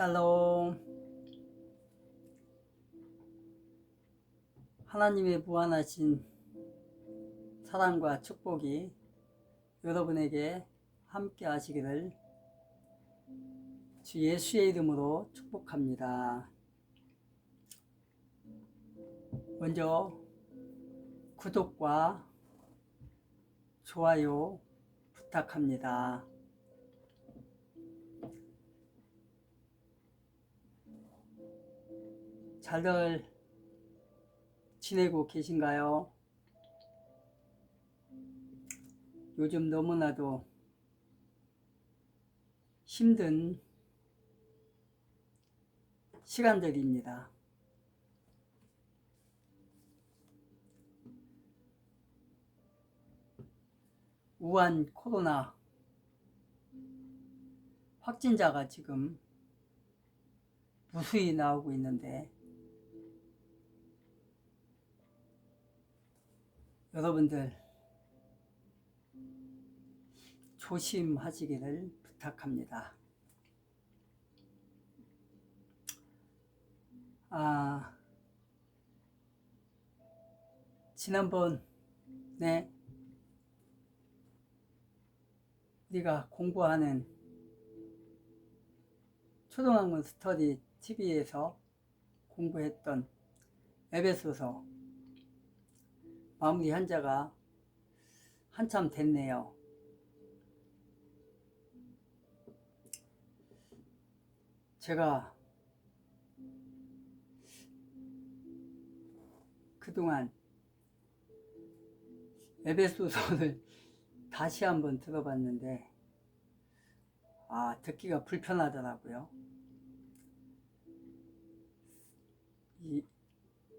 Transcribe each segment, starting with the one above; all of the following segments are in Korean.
샬롬. 하나님의 무한하신 사랑과 축복이 여러분에게 함께 하시기를 주 예수의 이름으로 축복합니다. 먼저 구독과 좋아요 부탁합니다. 잘들 지내고 계신가요? 요즘 너무나도 힘든 시간들입니다. 우한 코로나 확진자가 지금 무수히 나오고 있는데 여러분들 조심하시기를 부탁합니다. 지난번에 우리가 공부하는 초등학문 스터디 TV에서 공부했던 에베소서 마무리 한자가 한참 됐네요. 제가 그동안 에베소서를 다시 한번 들어봤는데 듣기가 불편하더라고요.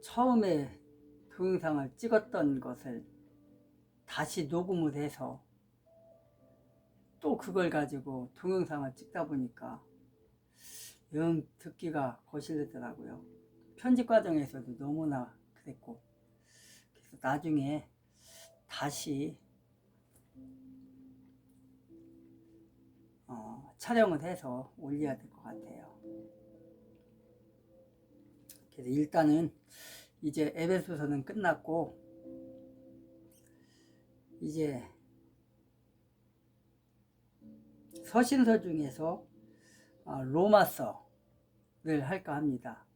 처음에 동영상을 찍었던 것을 다시 녹음을 해서 또 그걸 가지고 동영상을 찍다 보니까 영 듣기가 거슬리더라고요. 편집 과정에서도 너무나 그랬고, 그래서 나중에 다시 촬영을 해서 올려야 될 것 같아요. 그래서 일단은 이제 에베소서는 끝났고 이제 서신서 중에서 로마서를 할까 합니다.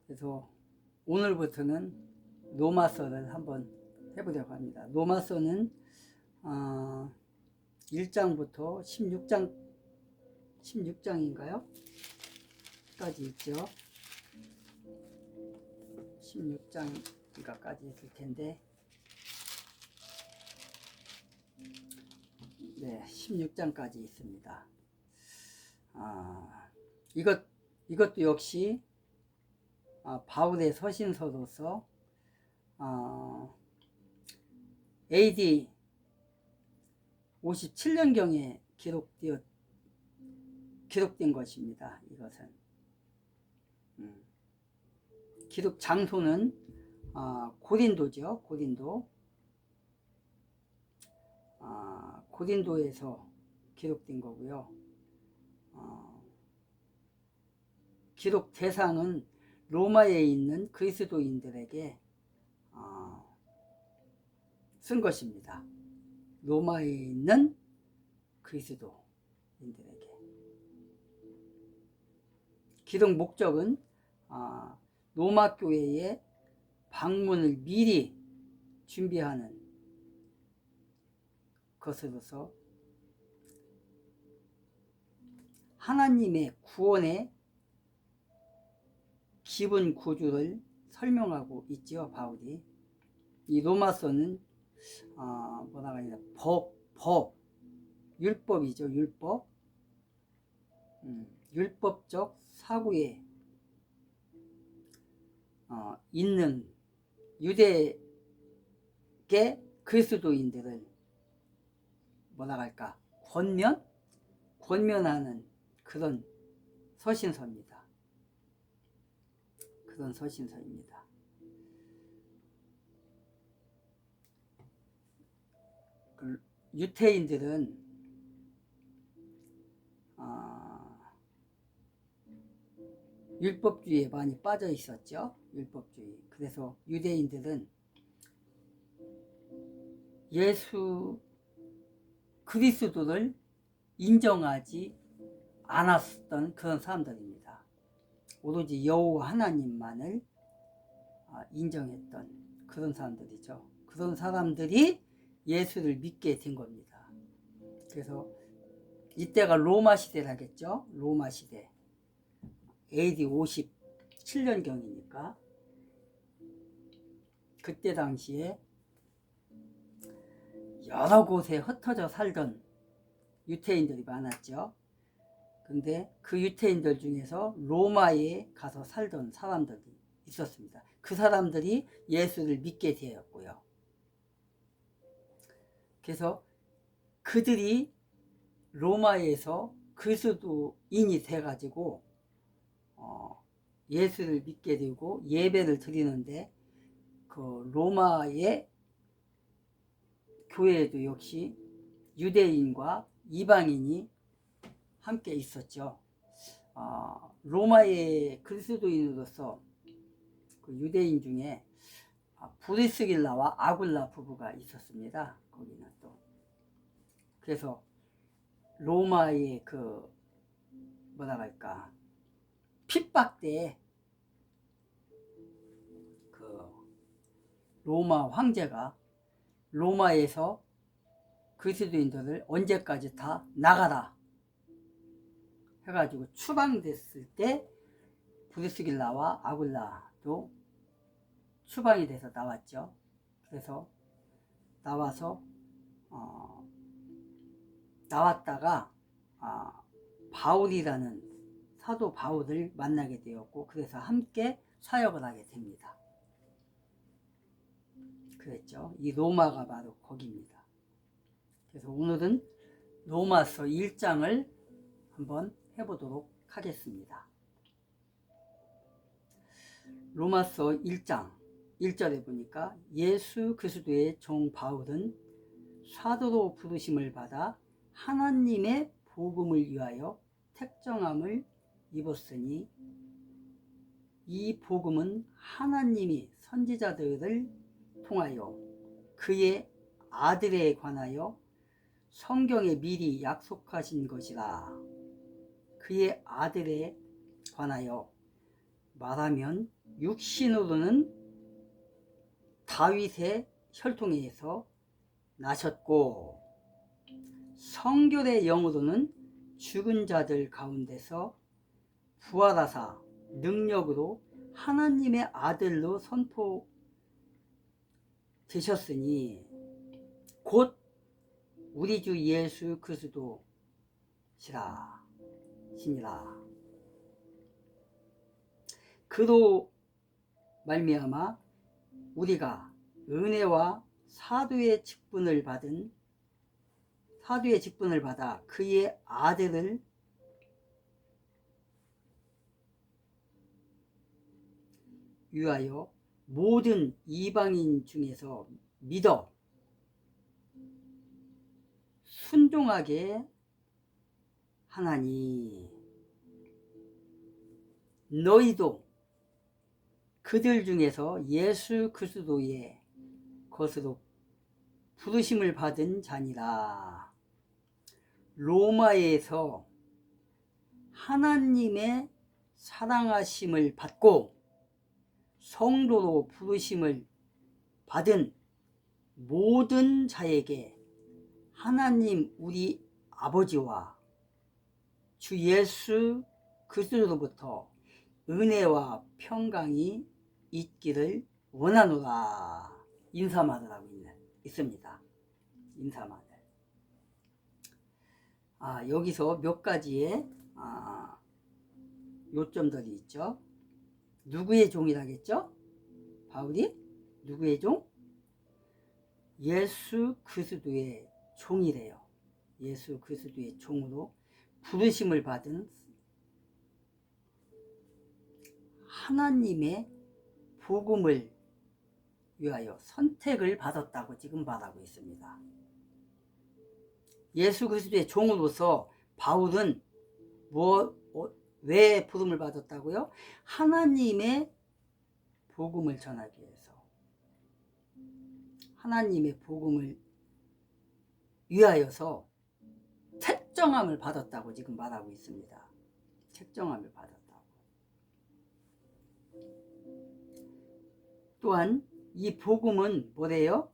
그래서 오늘부터는 로마서를 한번 해보려고 합니다. 로마서는 1장부터 16장인가요? 까지 있죠. 16장까지 있을 텐데, 네, 16장까지 있습니다. 이것도 역시 바울의 서신서로서 AD 57년경에 기록된 것입니다. 이것은 기록 장소는 고린도죠. 고린도에서 기록된 거고요. 기록 대상은 로마에 있는 그리스도인들에게 쓴 것입니다. 로마에 있는 그리스도인들에게. 기록 목적은 로마 교회의 방문을 미리 준비하는 것으로서 하나님의 구원의 기본 구조를 설명하고 있지요, 바울이. 이 로마서는 뭐라고 하냐, 율법이죠, 율법. 율법적 사고에 있는 유대계 그리스도인들을 뭐라고 할까, 권면하는 그런 서신서입니다. 그런 서신서입니다. 유태인들은 율법주의에 많이 빠져 있었죠. 율법주의. 그래서 유대인들은 예수 그리스도를 인정하지 않았던 그런 사람들입니다. 오로지 여호와 하나님만을 인정했던 그런 사람들이죠. 그런 사람들이 예수를 믿게 된 겁니다. 그래서 이때가 로마 시대라겠죠. 로마 시대. AD 57년경이니까 그때 당시에 여러 곳에 흩어져 살던 유태인들이 많았죠. 근데 그 유태인들 중에서 로마에 가서 살던 사람들이 있었습니다. 그 사람들이 예수를 믿게 되었고요. 그래서 그들이 로마에서 그리스도인이 돼가지고 예수를 믿게 되고 예배를 드리는데 그 로마의 교회에도 역시 유대인과 이방인이 함께 있었죠. 로마의 그리스도인으로서 그 유대인 중에 브리스길라와 아굴라 부부가 있었습니다. 거기는 또 그래서 로마의 그 뭐라 할까 핍박 때 그 로마 황제가 로마에서 그리스도인들을 언제까지 다 나가라 해가지고 추방됐을 때 브리스길라와 아굴라도 추방이 돼서 나왔죠. 그래서 나와서 나왔다가 바울이라는 사도 바울을 만나게 되었고 그래서 함께 사역을 하게 됩니다. 그랬죠. 이 로마가 바로 거기입니다. 그래서 오늘은 로마서 1장을 한번 해보도록 하겠습니다. 로마서 1장 1절에 보니까 예수 그리스도의 종 바울은 사도로 부르심을 받아 하나님의 복음을 위하여 택정함을 입었으니 이 복음은 하나님이 선지자들을 통하여 그의 아들에 관하여 성경에 미리 약속하신 것이라. 그의 아들에 관하여 말하면 육신으로는 다윗의 혈통에서 나셨고 성결의 영으로는 죽은 자들 가운데서 부활하사 능력으로 하나님의 아들로 선포되셨으니 곧 우리 주 예수 그리스도시라 시니라. 그로 말미암아 우리가 은혜와 사도의 직분을 받아 그의 아들을 위하여 모든 이방인 중에서 믿어 순종하게 하나니 너희도 그들 중에서 예수 그리스도의 것으로 부르심을 받은 자니라. 로마에서 하나님의 사랑하심을 받고 성도로 부르심을 받은 모든 자에게 하나님 우리 아버지와 주 예수 그리스도로부터 은혜와 평강이 있기를 원하노라. 인사마들하고 있습니다. 인사마들. 여기서 몇 가지의 요점들이 있죠. 누구의 종이라겠죠? 바울이 누구의 종? 예수 그리스도의 종이래요. 예수 그리스도의 종으로 부르심을 받은 하나님의 복음을 위하여 선택을 받았다고 지금 말하고 있습니다. 예수 그리스도의 종으로서 바울은 왜 부름을 받았다고요? 하나님의 복음을 전하기 위해서, 하나님의 복음을 위하여서 택정함을 받았다고 지금 말하고 있습니다. 택정함을 받았다고. 또한 이 복음은 뭐래요?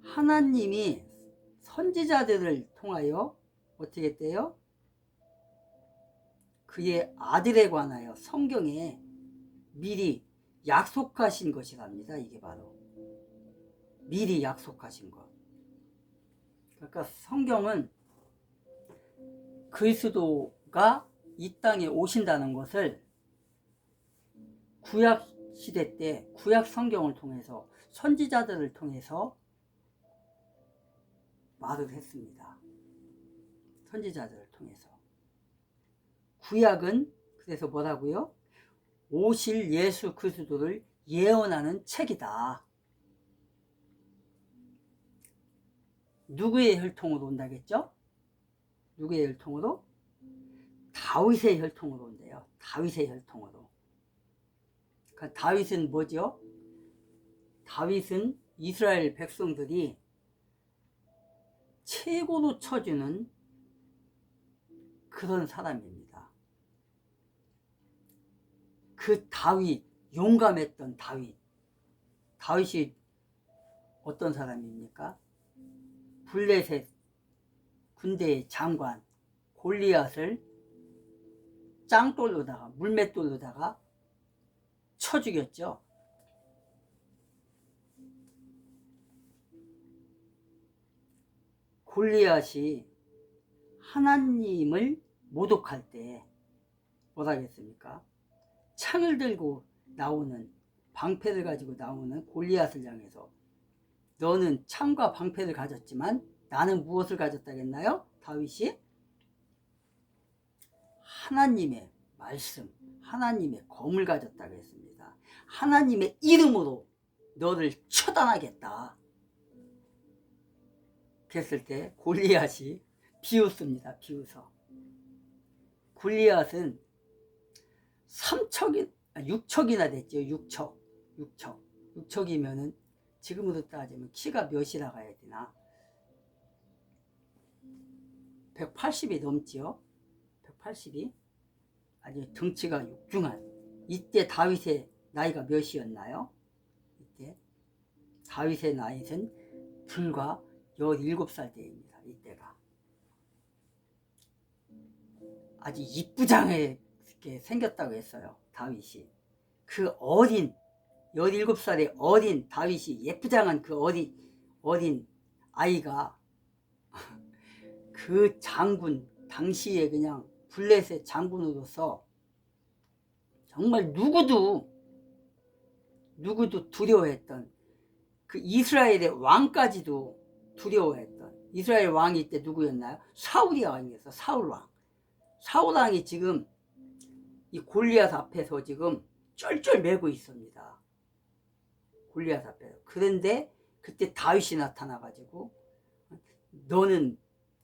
하나님이 선지자들을 통하여 어떻게 했대요? 그의 아들에 관하여 성경에 미리 약속하신 것이랍니다. 이게 바로 미리 약속하신 것. 그러니까 성경은 그리스도가 이 땅에 오신다는 것을 구약 시대 때 구약 성경을 통해서 선지자들을 통해서 말을 했습니다. 선지자들을 통해서. 구약은 그래서 뭐라고요? 오실 예수 그리스도를 예언하는 책이다. 누구의 혈통으로 온다겠죠? 누구의 혈통으로? 다윗의 혈통으로 온대요. 다윗의 혈통으로. 그러니까 다윗은 뭐죠? 다윗은 이스라엘 백성들이 최고로 쳐주는 그런 사람입니다. 그 다윗, 용감했던 다윗. 다윗이 어떤 사람입니까? 블레셋 군대의 장관 골리앗을 짱돌로다가 물맷돌로다가 쳐 죽였죠. 골리앗이 하나님을 모독할 때 뭐라 했습니까? 창을 들고 나오는, 방패를 가지고 나오는 골리앗을 향해서 너는 창과 방패를 가졌지만 나는 무엇을 가졌다겠나요? 다윗이 하나님의 말씀, 하나님의 검을 가졌다고 했습니다. 하나님의 이름으로 너를 처단하겠다. 그랬을 때 골리앗이 비웃습니다. 비웃어. 골리앗은 6척이나 됐죠. 6척이면은 지금으로 따지면 키가 몇이라고 해야 되나? 180이 넘지요. 180이. 아주 덩치가 육중한. 이때 다윗의 나이가 몇이었나요? 이때 다윗의 나이는 불과 17살 때입니다. 이때가 아주 이쁘장하게 생겼다고 했어요. 다윗이. 그 어린 17살의 어린 다윗이, 예쁘장한 그 어린 아이가 그 장군, 당시에 그냥 블레셋 장군으로서 정말 누구도 두려워했던, 그 이스라엘의 왕까지도 두려워했던, 이스라엘 왕이 이때 누구였나요? 사울이 왕이었어. 사울 왕이 지금 이 골리앗 앞에서 지금 쩔쩔매고 있습니다. 골리앗 앞에서. 그런데 그때 다윗이 나타나가지고 너는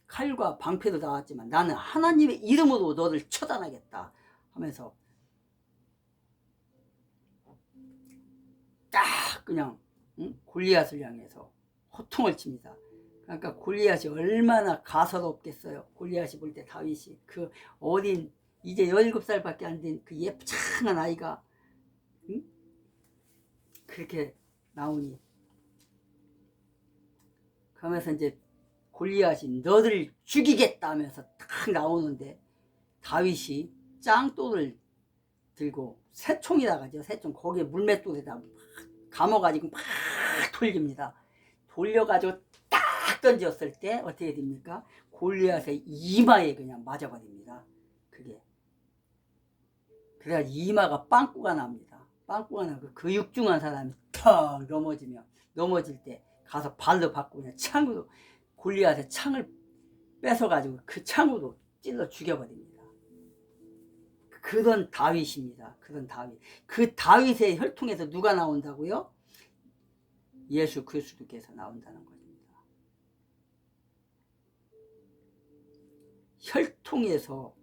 칼과 방패도 나왔지만 나는 하나님의 이름으로 너를 처단하겠다 하면서 딱 그냥 골리앗을 향해서 호통을 칩니다. 그러니까 골리앗이 얼마나 가서롭겠어요. 골리앗이 볼 때 다윗이 그 어린 이제 17살밖에 안 된 그 예쁘장한 아이가 그렇게 나오니, 그러면서 이제 골리앗이 너를 죽이겠다 하면서 딱 나오는데 다윗이 짱돌을 들고 새총이라 가죠. 새총. 거기에 물맷돌에다 막 감아가지고 막 돌립니다. 돌려가지고 딱 던졌을 때 어떻게 됩니까? 골리앗의 이마에 그냥 맞아버립니다. 그게. 그래야 이마가 빵꾸가 납니다. 빵꾸가 나고 그 육중한 사람이 턱 넘어질 때 가서 발로 받고 그냥 창으로, 골리앗의 창을 뺏어가지고 그 창으로 찔러 죽여버립니다. 그런 다윗입니다. 그런 다윗. 그 다윗의 혈통에서 누가 나온다고요? 예수 그리스도께서 나온다는 것입니다. 혈통에서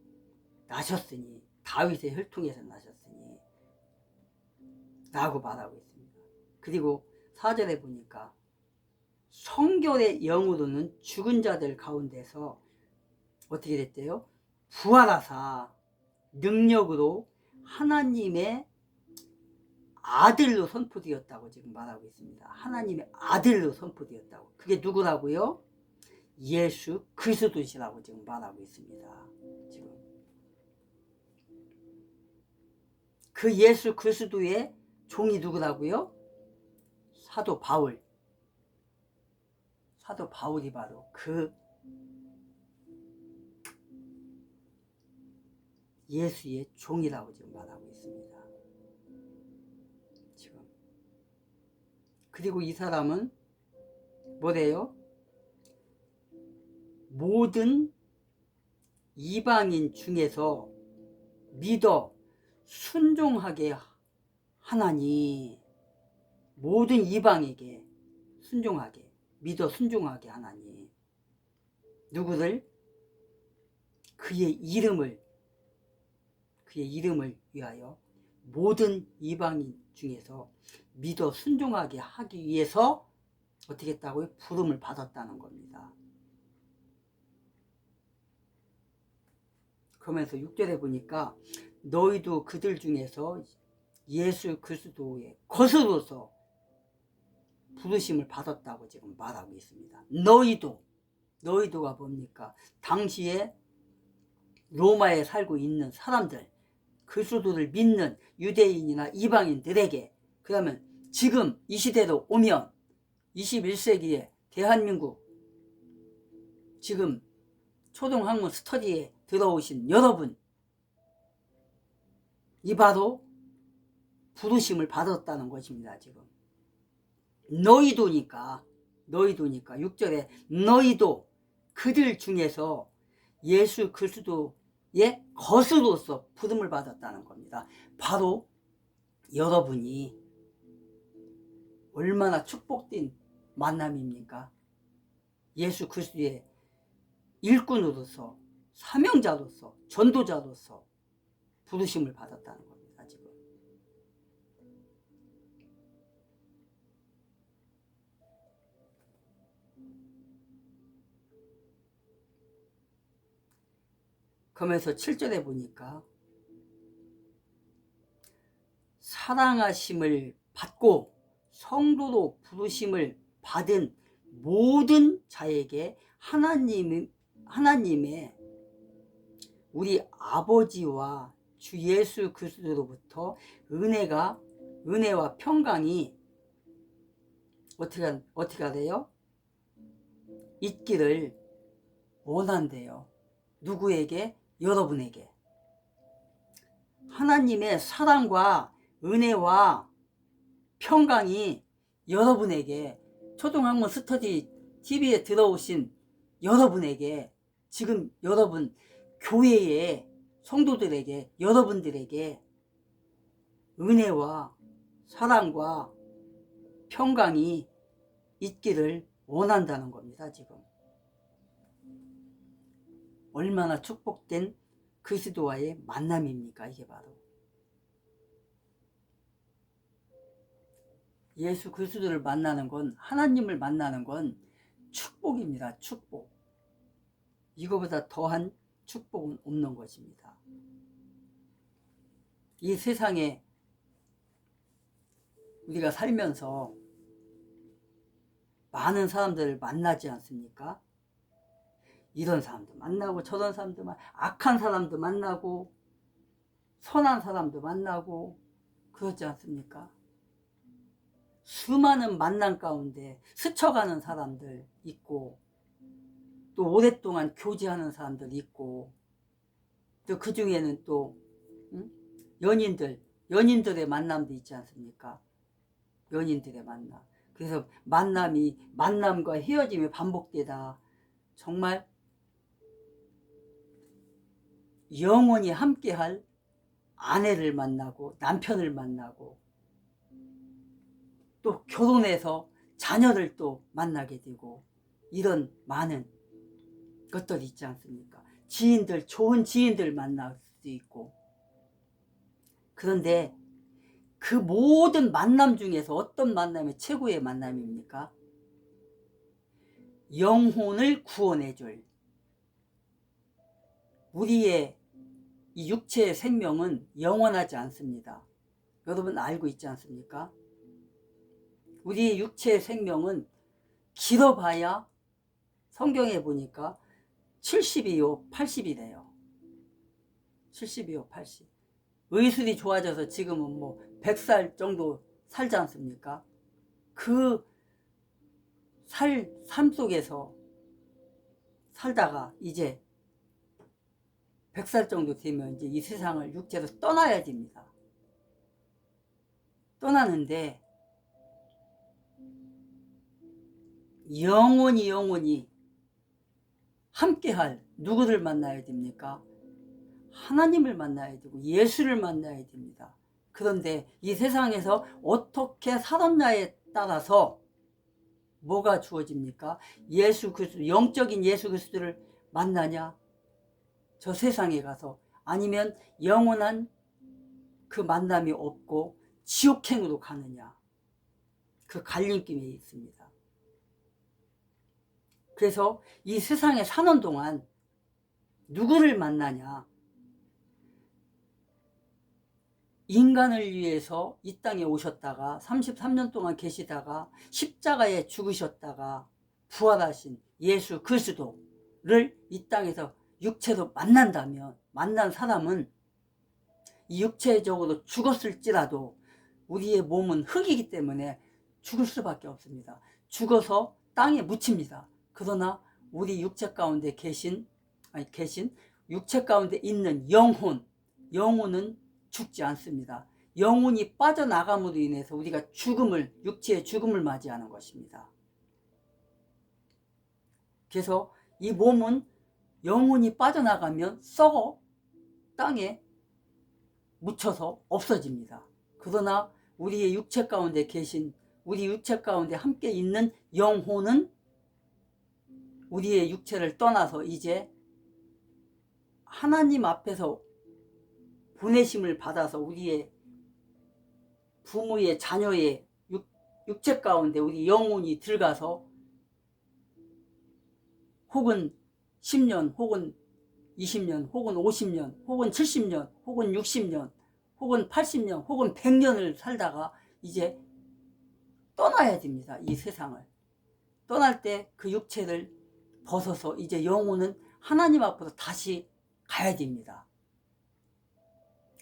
나셨으니, 다윗의 혈통에서 나셨으니 라고 말하고 있습니다. 그리고 4절에 보니까 성결의 영으로는 죽은 자들 가운데서 어떻게 됐대요? 부활하사 능력으로 하나님의 아들로 선포되었다고 지금 말하고 있습니다. 하나님의 아들로 선포되었다고. 그게 누구라고요? 예수 그리스도시라고 지금 말하고 있습니다. 지금 그 예수 그리스도의 종이 누구라고요? 사도 바울. 사도 바울이 바로 그 예수의 종이라고 지금 말하고 있습니다. 지금. 그리고 이 사람은 뭐래요? 모든 이방인 중에서 믿어 순종하게 하나니, 모든 이방에게 순종하게, 믿어 순종하게 하나니, 누구를? 그의 이름을 위하여 모든 이방인 중에서 믿어 순종하게 하기 위해서 어떻게 했다고요? 부름을 받았다는 겁니다. 그러면서 6절에 보니까 너희도 그들 중에서 예수 그리스도의 것으로서 부르심을 받았다고 지금 말하고 있습니다. 너희도가 뭡니까? 당시에 로마에 살고 있는 사람들, 그리스도를 믿는 유대인이나 이방인들에게, 그러면 지금 이 시대로 오면 21세기에 대한민국 지금 초등학문 스터디에 들어오신 여러분, 이 바로 부르심을 받았다는 것입니다. 지금 너희도니까 6절에 너희도 그들 중에서 예수 그리스도의 것으로서 부름을 받았다는 겁니다. 바로 여러분이 얼마나 축복된 만남입니까? 예수 그리스도의 일꾼으로서, 사명자로서, 전도자로서 부르심을 받았다는 겁니다. 지금 그러면서 7절에 보니까 사랑하심을 받고 성도로 부르심을 받은 모든 자에게 하나님의 우리 아버지와 주 예수 그리스도로부터 은혜와 평강이 어떻게 하래요? 있기를 원한대요. 누구에게? 여러분에게. 하나님의 사랑과 은혜와 평강이 여러분에게, 초등학문 스터디 TV에 들어오신 여러분에게, 지금 여러분 교회의 성도들에게, 여러분들에게 은혜와 사랑과 평강이 있기를 원한다는 겁니다. 지금 얼마나 축복된 그리스도와의 만남입니까? 이게 바로 예수 그리스도를 만나는 건, 하나님을 만나는 건 축복입니다. 축복. 이거보다 더한 축복은 없는 것입니다. 이 세상에 우리가 살면서 많은 사람들을 만나지 않습니까? 이런 사람도 만나고 저런 사람도 만나고, 악한 사람도 만나고 선한 사람도 만나고 그렇지 않습니까? 수많은 만남 가운데 스쳐가는 사람들 있고, 또 오랫동안 교제하는 사람들 있고, 또 그 중에는 또 연인들의 만남도 있지 않습니까? 연인들의 만남. 그래서 만남과 헤어짐이 반복되다 정말 영원히 함께할 아내를 만나고 남편을 만나고, 또 결혼해서 자녀를 또 만나게 되고, 이런 많은 것들이 있지 않습니까? 좋은 지인들 만날 수도 있고. 그런데 그 모든 만남 중에서 어떤 만남이 최고의 만남입니까? 영혼을 구원해 줄, 우리의 이 육체의 생명은 영원하지 않습니다. 여러분 알고 있지 않습니까? 우리의 육체의 생명은 길어봐야 성경에 보니까 70이요 80이래요. 70이요 80. 의술이 좋아져서 지금은 뭐 100살 정도 살지 않습니까? 그 삶 속에서 살다가 이제 100살 정도 되면 이제 이 세상을 육체에서 떠나야 됩니다. 떠나는데 영원히 함께할 누구를 만나야 됩니까? 하나님을 만나야 되고 예수를 만나야 됩니다. 그런데 이 세상에서 어떻게 살았냐에 따라서 뭐가 주어집니까? 예수 그리스도, 영적인 예수 그리스도를 만나냐? 저 세상에 가서, 아니면 영원한 그 만남이 없고 지옥행으로 가느냐? 그 갈림길에 있습니다. 그래서 이 세상에 사는 동안 누구를 만나냐? 인간을 위해서 이 땅에 오셨다가 33년 동안 계시다가 십자가에 죽으셨다가 부활하신 예수 그리스도를 이 땅에서 육체로 만난다면, 만난 사람은 이 육체적으로 죽었을지라도 우리의 몸은 흙이기 때문에 죽을 수밖에 없습니다. 죽어서 땅에 묻힙니다. 그러나 우리 육체 가운데 계신 육체 가운데 있는 영혼은 죽지 않습니다. 영혼이 빠져나감으로 인해서 우리가 육체의 죽음을 맞이하는 것입니다. 그래서 이 몸은 영혼이 빠져나가면 썩어 땅에 묻혀서 없어집니다. 그러나 우리의 육체 가운데 계신, 우리 육체 가운데 함께 있는 영혼은 우리의 육체를 떠나서 이제 하나님 앞에서 보내심을 받아서 우리의 부모의 자녀의 육체 가운데 우리 영혼이 들어가서 혹은 10년 혹은 20년 혹은 50년 혹은 70년 혹은 60년 혹은 80년 혹은 100년을 살다가 이제 떠나야 됩니다. 이 세상을 떠날 때 그 육체를 벗어서 이제 영혼은 하나님 앞으로 다시 가야 됩니다.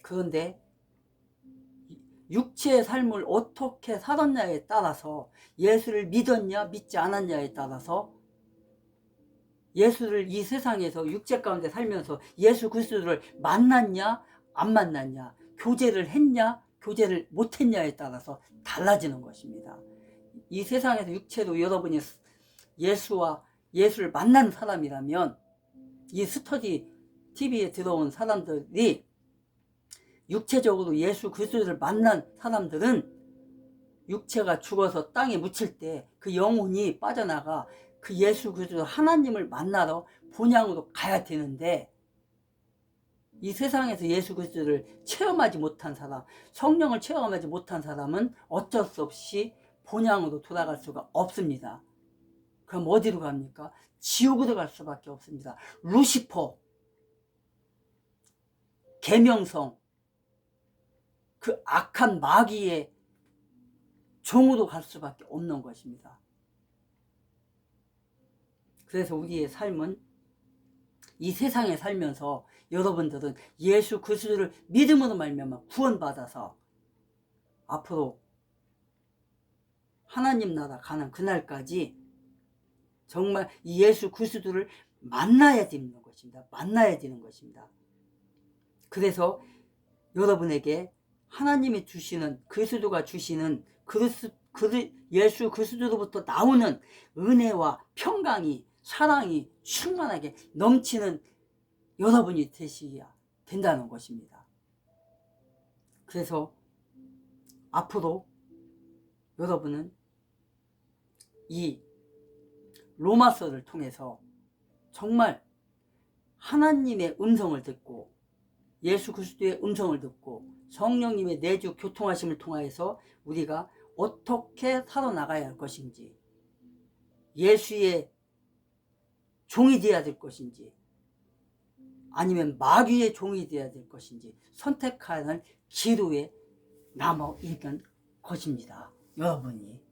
그런데 육체의 삶을 어떻게 살았냐에 따라서, 예수를 믿었냐 믿지 않았냐에 따라서, 예수를 이 세상에서 육체 가운데 살면서 예수 그리스도를 만났냐 안 만났냐, 교제를 했냐 교제를 못했냐에 따라서 달라지는 것입니다. 이 세상에서 육체로 여러분이 예수를 만난 사람이라면, 이 스터디 TV에 들어온 사람들이 육체적으로 예수 그리스도를 만난 사람들은 육체가 죽어서 땅에 묻힐 때 그 영혼이 빠져나가 그 예수 그리스도 하나님을 만나러 본향으로 가야 되는데, 이 세상에서 예수 그리스도를 체험하지 못한 사람, 성령을 체험하지 못한 사람은 어쩔 수 없이 본향으로 돌아갈 수가 없습니다. 그럼 어디로 갑니까? 지옥으로 갈 수밖에 없습니다. 루시퍼, 계명성, 그 악한 마귀의 종으로 갈 수밖에 없는 것입니다. 그래서 우리의 삶은, 이 세상에 살면서 여러분들은 예수 그리스도를 믿음으로 말미암아 구원받아서 앞으로 하나님 나라 가는 그날까지 정말 이 예수 그리스도를 만나야 되는 것입니다. 만나야 되는 것입니다. 그래서 여러분에게 하나님이 주시는, 그리스도가 주시는 예수 그리스도로부터 나오는 은혜와 평강이, 사랑이 충만하게 넘치는 여러분이 되셔야 된다는 것입니다. 그래서 앞으로 여러분은 이 로마서를 통해서 정말 하나님의 음성을 듣고 예수 그리스도의 음성을 듣고 성령님의 내주 교통하심을 통하여서 우리가 어떻게 살아나가야 할 것인지, 예수의 종이 되어야 될 것인지 아니면 마귀의 종이 되어야 될 것인지 선택하는 기로에 남아 있는 것입니다. 여러분이